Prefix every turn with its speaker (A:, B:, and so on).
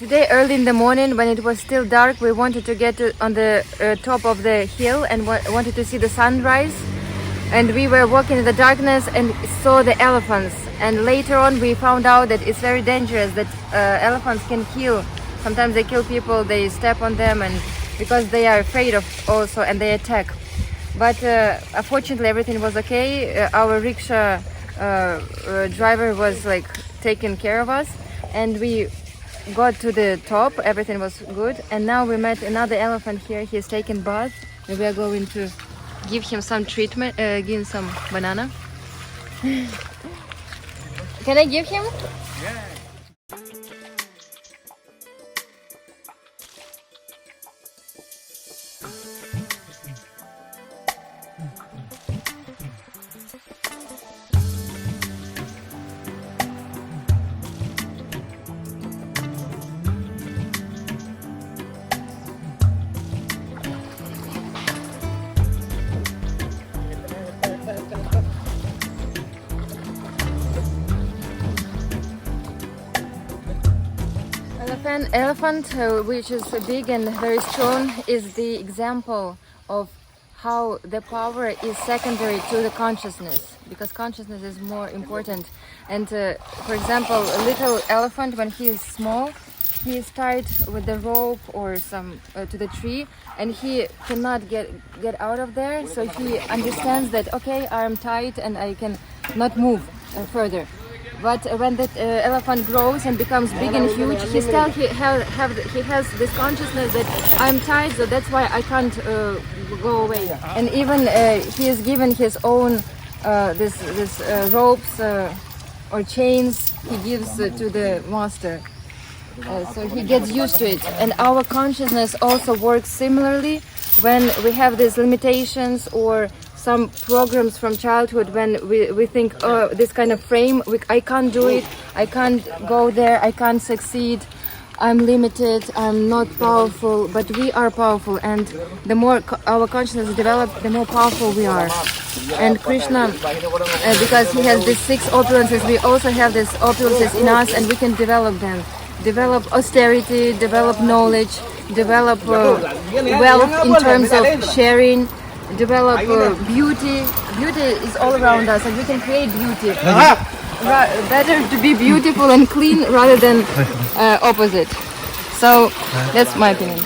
A: Today, early in the morning, when it was still dark, we wanted to get on the top of the hill and wanted to see the sunrise. And we were walking in the darkness and saw the elephants. And later on, we found out that it's very dangerous, that elephants can kill. Sometimes they kill people, they step on them, and because they are afraid of also, and they attack. But unfortunately, everything was okay. Our rickshaw driver was like taking care of us, and we got to the top. Everything was good, and now we met another elephant here. He's taking bath, and we are going to give him some treatment, give him some banana. Can I give him?
B: Yeah.
A: Elephant, which is big and very strong, is the example of how the power is secondary to the consciousness, because consciousness is more important. And for example, a little elephant, when he is small, he is tied with the rope or some to the tree, and he cannot get out of there. So he understands that, okay, I am tied and I can not move further. But when the elephant grows and becomes big and huge, he has this consciousness that I'm tied, so that's why I can't go away. And even he is given his own this ropes or chains he gives to the master. So he gets used to it. And our consciousness also works similarly when we have these limitations or some programs from childhood, when we think, oh, this kind of frame, I can't do it, I can't go there, I can't succeed, I'm limited, I'm not powerful. But we are powerful, and the more our consciousness is developed, the more powerful we are. And Krishna, because he has these 6 opulences, we also have these opulences in us, and we can develop them. Develop austerity, develop knowledge, develop wealth in terms of sharing, develop beauty. Beauty is all around us, and we can create beauty. Better to be beautiful and clean rather than opposite. So that's my opinion.